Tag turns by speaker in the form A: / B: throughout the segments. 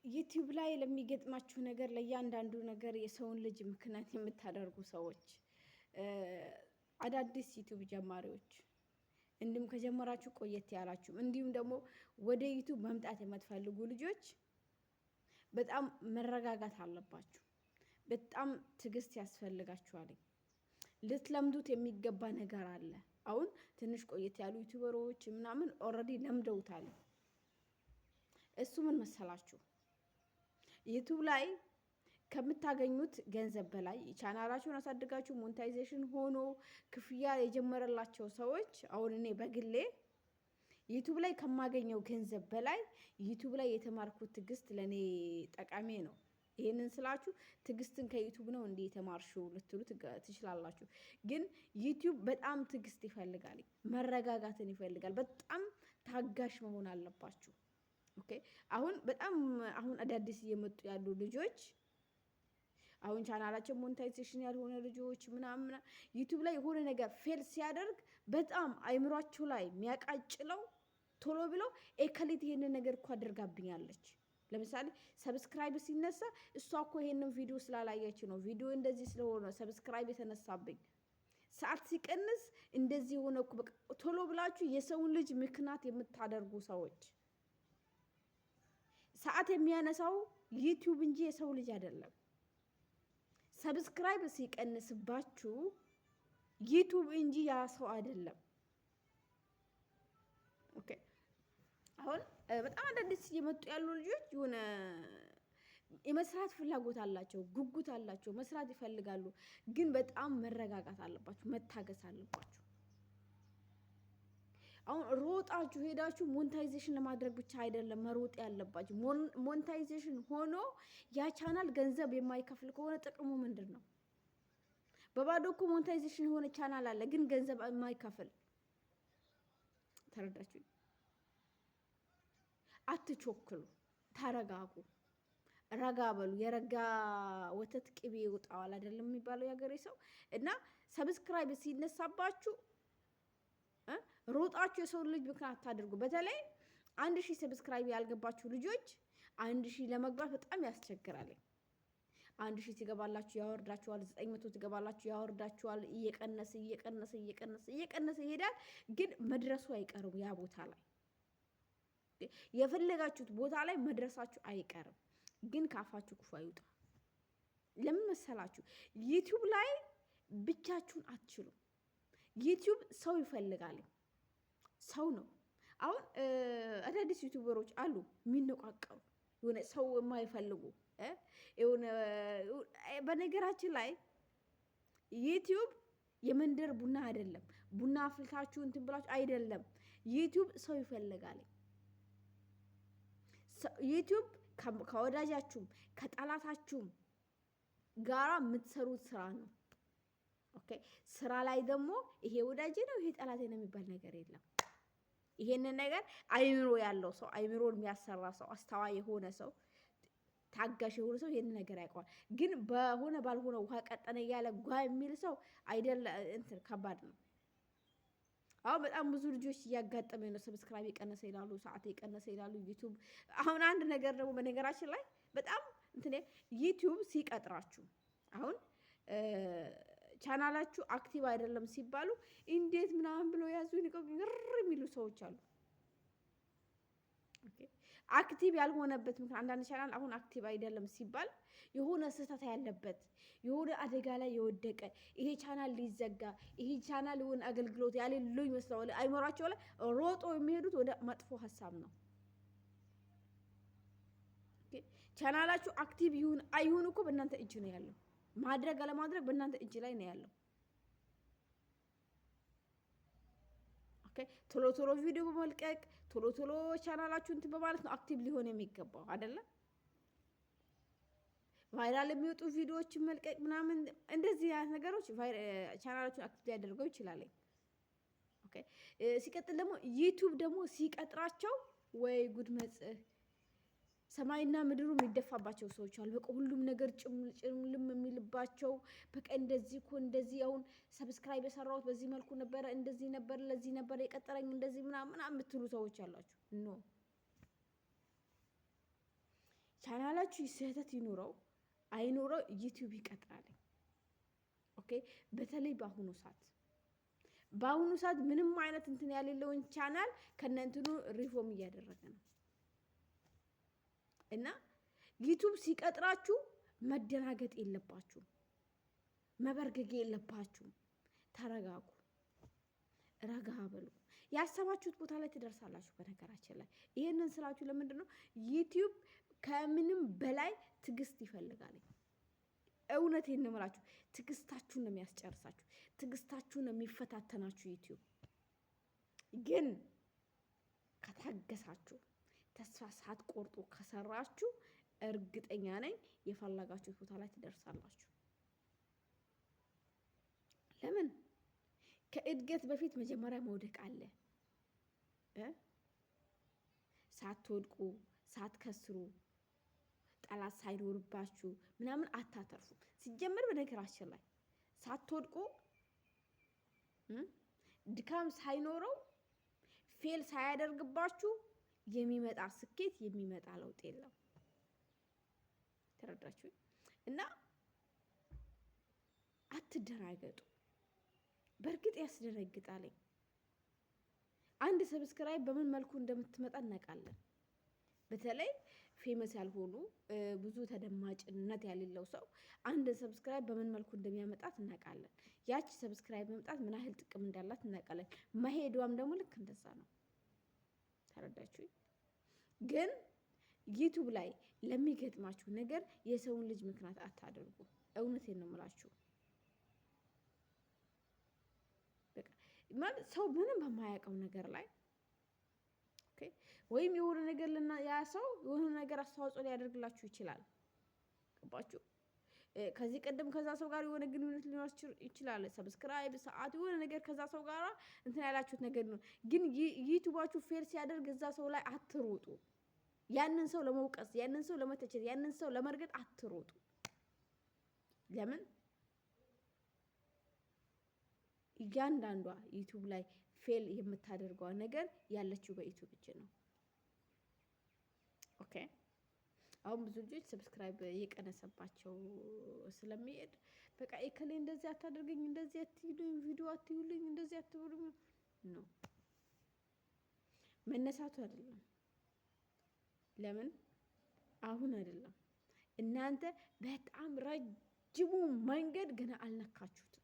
A: ዩቲዩብ ላይ ለሚገጥማችሁ ነገር ለእያንዳንዱ ነገር የሰውን ልጅ ምክንያት የምታደርጉ ሰዎች፣ አዳዲስ ዩቲዩብ ጀማሪዎች፣ እንዲሁም ከጀመራችሁ ቆየት ያላችሁ፣ እንዲሁም ደግሞ ወደ ዩቲዩብ መምጣት የምትፈልጉ ልጆች በጣም መረጋጋት አለባችሁ። በጣም ትዕግስት ያስፈልጋችኋል። ልትለምዱት የሚገባ ነገር አለ። አሁን ትንሽ ቆየት ያሉ ዩቲዩበሮች ምናምን ኦልሬዲ ለምደውታል። እሱ ምን መሰላችሁ? ዩቲዩብ ላይ ከምታገኙት ገንዘብ በላይ ቻናላችሁን አሳድጋችሁ ሞኔታይዜሽን ሆኖ ክፍያ የጀመረላቸው ሰዎች፣ አሁን እኔ በግሌ ዩቲዩብ ላይ ከማገኘው ገንዘብ በላይ ዩቲዩብ ላይ የተማርኩት ትዕግስት ለእኔ ጠቃሚ ነው። ይሄንን ስላችሁ ትዕግስትን ከዩቲዩብ ነው እንዴ የተማርሽው ልትሉ ትችላላችሁ። ግን ዩቲዩብ በጣም ትዕግስት ይፈልጋል፣ መረጋጋትን ይፈልጋል። በጣም ታጋሽ መሆን አለባችሁ። ኦኬ። አሁን አዳዲስ እየመጡ ያሉ ልጆች፣ አሁን ቻናላቸው ሞኔታይዜሽን ያልሆነ ልጆች ምናምን ዩቲዩብ ላይ የሆነ ነገር ፌል ሲያደርግ በጣም አይምሯቸው ላይ የሚያቃጭለው ቶሎ ብለው ኤከሊት ይሄንን ነገር እኮ አድርጋብኛለች። ለምሳሌ ሰብስክራይብ ሲነሳ እሷ እኮ ይሄንን ቪዲዮ ስላላየች ነው፣ ቪዲዮ እንደዚህ ስለሆነ ሰብስክራይብ የተነሳብኝ። ሰዓት ሲቀንስ እንደዚህ የሆነ እኮ በቃ ቶሎ ብላችሁ የሰውን ልጅ ምክንያት የምታደርጉ ሰዎች፣ ሰዓት የሚያነሳው ዩቲዩብ እንጂ የሰው ልጅ አይደለም። ሰብስክራይብ ሲቀንስባችሁ ዩቲዩብ እንጂ ያ ሰው አይደለም። ኦኬ። አሁን በጣም አዳዲስ እየመጡ ያሉ ልጆች የሆነ የመስራት ፍላጎት አላቸው፣ ጉጉት አላቸው፣ መስራት ይፈልጋሉ። ግን በጣም መረጋጋት አለባችሁ፣ መታገስ አለባችሁ። አሁን ሮጣችሁ ሄዳችሁ ሞኔታይዜሽን ለማድረግ ብቻ አይደለም መሮጥ ያለባችሁ። ሞኔታይዜሽን ሆኖ ያ ቻናል ገንዘብ የማይከፍል ከሆነ ጥቅሙ ምንድን ነው? በባዶ እኮ ሞኔታይዜሽን የሆነ ቻናል አለ፣ ግን ገንዘብ የማይከፍል። ተረዳችሁ? አትቾክሉ፣ ተረጋጉ፣ ረጋ በሉ። የረጋ ወተት ቅቤ ይውጣዋል አይደለም የሚባለው የሀገሬ ሰው። እና ሰብስክራይብ ሲነሳባችሁ ሮጣችሁ የሰውን ልጅ ምክንያት አታድርጉ። በተለይ 1000 ሰብስክራይብ ያልገባችሁ ልጆች 1000 ለመግባት በጣም ያስቸግራል። 1000 ትገባላችሁ ያወርዳችኋል፣ 900 ትገባላችሁ ያወርዳችኋል። እየቀነሰ ይሄዳል። ግን መድረሱ አይቀርም። ያ ቦታ ላይ የፈለጋችሁት ቦታ ላይ መድረሳችሁ አይቀርም። ግን ካፋችሁ ክፉ አይውጣ። ለምን መሰላችሁ? ዩቲዩብ ላይ ብቻችሁን አትችሉም። ዩቲዩብ ሰው ይፈልጋል። ሰው ነው። አሁን አዳዲስ ዩቲዩበሮች አሉ የሚነቋቀሩ፣ የሆነ ሰው የማይፈልጉ የሆነ። በነገራችን ላይ ዩቲዩብ የመንደር ቡና አይደለም። ቡና አፍልታችሁ እንትን ብላችሁ አይደለም። ዩቲዩብ ሰው ይፈልጋል። ዩቲዩብ ከወዳጃችሁም ከጠላታችሁም ጋራ የምትሰሩት ስራ ነው። ኦኬ። ስራ ላይ ደግሞ ይሄ ወዳጅ ነው ይሄ ጠላቴ ነው የሚባል ነገር የለም። ይሄንን ነገር አይምሮ ያለው ሰው፣ አይምሮን የሚያሰራ ሰው፣ አስተዋይ የሆነ ሰው፣ ታጋሽ የሆነ ሰው ይሄንን ነገር ያውቀዋል። ግን በሆነ ባልሆነ ውሃ ቀጠነ እያለ ጓ የሚል ሰው አይደለ እንትን ከባድ ነው። አሁን በጣም ብዙ ልጆች እያጋጠመኝ ነው። ሰብስክራይብ የቀነሰ ይላሉ፣ ሰዓት የቀነሰ ይላሉ ዩቲዩብ። አሁን አንድ ነገር ደግሞ በነገራችን ላይ በጣም እንትን ዩቲዩብ ሲቀጥራችሁ አሁን ቻናላችሁ አክቲቭ አይደለም ሲባሉ እንዴት ምናምን ብሎ ያዙ ግር የሚሉ ሰዎች አሉ። ኦኬ። አክቲቭ ያልሆነበት ምክንያት አንዳንድ ቻናል አሁን አክቲቭ አይደለም ሲባል የሆነ ስህተት ያለበት የሆነ አደጋ ላይ የወደቀ ይሄ ቻናል ሊዘጋ ይሄ ቻናል የሆነ አገልግሎት ያሌለው ይመስላል። አይመሯቸው ላይ ሮጦ የሚሄዱት ወደ መጥፎ ሀሳብ ነው። ኦኬ። ቻናላችሁ አክቲቭ ይሁን አይሁን እኮ በእናንተ እጅ ነው ያለው። ማድረግ አለማድረግ በእናንተ እጅ ላይ ነው ያለው። ኦኬ። ቶሎ ቶሎ ቪዲዮ በመልቀቅ ቶሎ ቶሎ ቻናላችሁ እንትን በማለት ነው አክቲቭ ሊሆን የሚገባው አይደለ? ቫይራል የሚወጡ ቪዲዮዎችን መልቀቅ ምናምን እንደዚህ አይነት ነገሮች ቻናላችሁን አክቲቭ ያደርገው ይችላል። ኦኬ። ሲቀጥል ደግሞ ዩቲዩብ ደግሞ ሲቀጥራቸው ወይ ጉድ መጽህ ሰማይና ምድሩ የሚደፋባቸው ሰዎች አሉ። በቃ ሁሉም ነገር ጭምልም የሚልባቸው በቃ እንደዚህ እኮ እንደዚህ አሁን ሰብስክራይብ የሰራሁት በዚህ መልኩ ነበረ፣ እንደዚህ ነበር፣ ለዚህ ነበር የቀጠረኝ እንደዚህ ምናምን የምትሉ ሰዎች አላችሁ። ኖ ቻናላችሁ ስህተት ይኑረው አይኑረው ዩቲዩብ ይቀጥራል። ኦኬ። በተለይ በአሁኑ ሰዓት ምንም አይነት እንትን ያሌለውን ቻናል ከነንትኑ ሪፎርም እያደረገ ነው። እና ዩቲዩብ ሲቀጥራችሁ መደናገጥ የለባችሁ፣ መበርገግ የለባችሁ። ተረጋጉ፣ ረጋ በሉ። ያሰባችሁት ቦታ ላይ ትደርሳላችሁ። በነገራችን ላይ ይሄንን ስላችሁ ለምንድን ነው? ዩቲዩብ ከምንም በላይ ትዕግስት ይፈልጋል። እውነቴን ነው የምላችሁ። ትዕግስታችሁን ነው የሚያስጨርሳችሁ፣ ትዕግስታችሁን ነው የሚፈታተናችሁ። ዩቲዩብ ግን ከታገሳችሁ፣ ተስፋ ሳትቆርጡ ከሰራችሁ እርግጠኛ ነኝ የፈለጋችሁት ቦታ ላይ ትደርሳላችሁ። ለምን? ከእድገት በፊት መጀመሪያ መውደቅ አለ። ሳትወድቁ ሳትከስሩ ጠላት ሳይኖርባችሁ ምናምን አታተርፉ። ሲጀመር በነገራችን ላይ ሳትወድቁ ድካም ሳይኖረው ፌል ሳያደርግባችሁ የሚመጣ ስኬት የሚመጣ ለውጥ የለም። ተረዳችሁ? እና አትደናገጡ። በእርግጥ ያስደነግጣል። አንድ ሰብስክራይብ በምን መልኩ እንደምትመጣ እናውቃለን። በተለይ ፌመስ ያልሆኑ ብዙ ተደማጭነት ያሌለው ሰው አንድ ሰብስክራይብ በምን መልኩ እንደሚያመጣት እናውቃለን። ያቺ ሰብስክራይብ መምጣት ምን ያህል ጥቅም እንዳላት እናውቃለን። መሄዷም ደግሞ ልክ እንደዛ ነው። ተረዳችሁ? ግን ዩቲዩብ ላይ ለሚገጥማችሁ ነገር የሰውን ልጅ ምክንያት አታደርጉ። እውነቴን ነው የምላችሁ። ማለት ሰው ምንም በማያውቀው ነገር ላይ ወይም የሆነ ነገር ያ ሰው የሆነ ነገር አስተዋጽኦ ሊያደርግላችሁ ይችላል። ገባችሁ? ከዚህ ቀደም ከዛ ሰው ጋር የሆነ ግንኙነት ሊኖር ይችላል። ሰብስክራይብ ሰዓት የሆነ ነገር ከዛ ሰው ጋር እንትን ያላችሁት ነገር ነው። ግን ዩቲዩባችሁ ፌል ሲያደርግ እዛ ሰው ላይ አትሮጡ። ያንን ሰው ለመውቀስ፣ ያንን ሰው ለመተቸት፣ ያንን ሰው ለመርገጥ አትሮጡ። ለምን? እያንዳንዷ ዩቲዩብ ላይ ፌል የምታደርገው ነገር ያለችው በዩቲዩብ እጅ ነው። ኦኬ። አሁን ብዙ ልጆች ሰብስክራይብ እየቀነሰባቸው ስለሚሄድ በቃ እከሌ እንደዚህ አታደርገኝ፣ እንደዚህ አትይሉኝ፣ ቪዲዮ አትዩልኝ፣ እንደዚህ አትብሉኝ ነው መነሳቱ አይደለም። ለምን? አሁን አይደለም። እናንተ በጣም ረጅሙ መንገድ ገና አልነካችሁትም።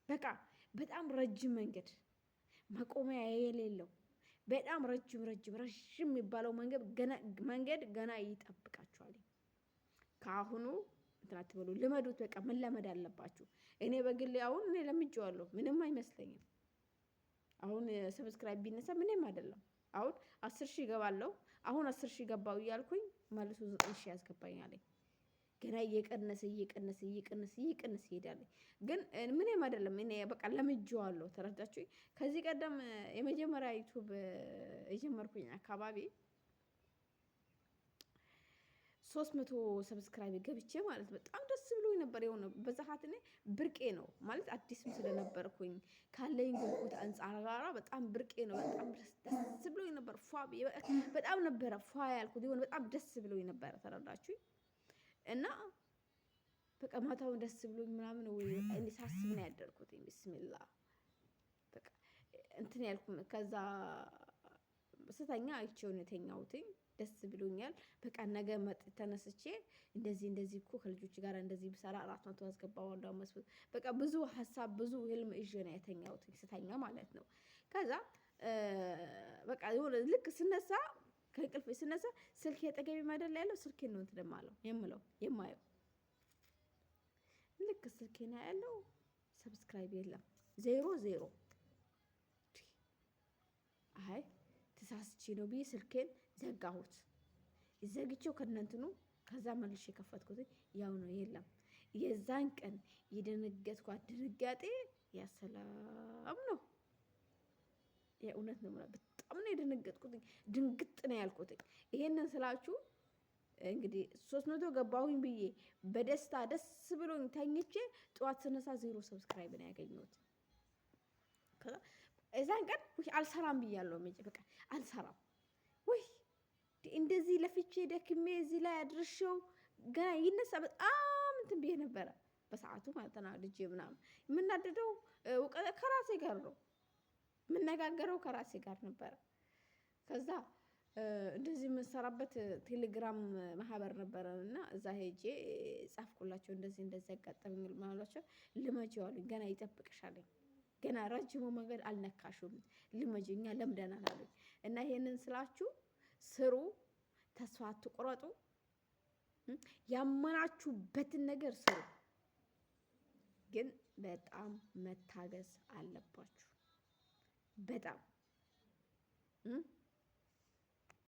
A: በቃ በጣም ረጅም መንገድ መቆሚያ የሌለው በጣም ረጅም የሚባለው መንገድ ገና ይጠብቃችኋል። ከአሁኑ እንትን አትበሉ፣ ልመዱት። በቃ መለመድ አለባችሁ። እኔ በግሌ አሁን እኔ ለምጄዋለሁ፣ ምንም አይመስለኝም። አሁን ሰብስክራይብ ቢነሳ ምንም አይደለም። አሁን 10,000 ይገባለሁ። አሁን 10,000 ገባው እያልኩኝ መልሶ 9,000 ያስገባኛል። ገና እየቀነሰ ይሄዳል። ግን ምንም አይደለም። እኔ በቃ ለምጄዋለሁ። ተረዳችሁ? ከዚህ ቀደም የመጀመሪያ ዩቲዩብ የጀመርኩኝ አካባቢ 300 ሰብስክራይብ ገብቼ ማለት በጣም ደስ ብሎኝ ነበር። የሆነ በዛት እኔ ብርቄ ነው ማለት አዲስም ስለነበርኩኝ ካለኝ ጉጉት አንጻር ጋራ በጣም ብርቄ ነው። በጣም ደስ ብሎኝ ነበር። በጣም ነበረ ፏ ያልኩት። የሆነ በጣም ደስ ብሎኝ ነበር። ተረዳችሁ? እና በቃ ማታውን ደስ ብሎኝ ምናምን ወይ እኔ ሳስብ ነው ያደርኩት። ቢስሚላህ በቃ እንትን ያልኩ። ከዛ ስተኛ አይቼው ነው የተኛሁትኝ። ደስ ብሎኛል። በቃ ነገ ተነስቼ እንደዚህ እኮ ከልጆች ጋር እንደዚህ ብሰራ 400 አስገባው እንዳመስል በቃ ብዙ ሀሳብ ብዙ ህልም ይዤ ነው የተኛሁትኝ ስተኛ ማለት ነው። ከዛ በቃ ልክ ስነሳ ከእንቅልፌ ስነሳ ስልኬ አጠገቤ ማደል ያለው ስልኬን ነው እንትን የማየው። ልክ ስልኬን ያለው ሰብስክራይብ የለም፣ 0 አይ ተሳስቼ ነው ብዬ ስልኬን ዘጋሁት። ዘግቼው ከነንትኑ ከዛ መልሼ የከፈትኩት ያው ነው የለም። የዛን ቀን የደነገጥኳት ድንጋጤ ያሰላም ነው። የእውነት ነው ማለት በጣም ነው የደነገጥኩት። ድንግጥ ነው ያልኩት። ይሄንን ስላችሁ እንግዲህ 300 ገባሁኝ ብዬ በደስታ ደስ ብሎኝ ተኝቼ ጠዋት ስነሳ 0 ሰብስክራይብ ነው ያገኘሁት። እዛን ቀን አልሰራም ብያለሁ። በቃ አልሰራም ወይ እንደዚህ ለፍቼ ደክሜ እዚህ ላይ አድርሼው ገና ይነሳ በጣም እንትን ብዬ ነበረ በሰዓቱ ማለት ነው። ልጄ ምናምን የምናደደው ከራሴ ጋር ነው የምነጋገረው ከራሴ ጋር ነበረ። ከዛ እንደዚህ የምንሰራበት ቴሌግራም ማህበር ነበረን እና እዛ ሄጄ ጻፍኩላቸው። እንደዚህ እንደዚህ ያጋጠመኝ ማሏቸው። ልመጂው አሉኝ። ገና ይጠብቅሻል፣ ገና ረጅሙ መንገድ አልነካሹም፣ ልመጂው እኛ ለምደናል አሉኝ። እና ይሄንን ስላችሁ ስሩ፣ ተስፋ አትቁረጡ፣ ያመናችሁበትን ነገር ስሩ። ግን በጣም መታገስ አለባችሁ። በጣም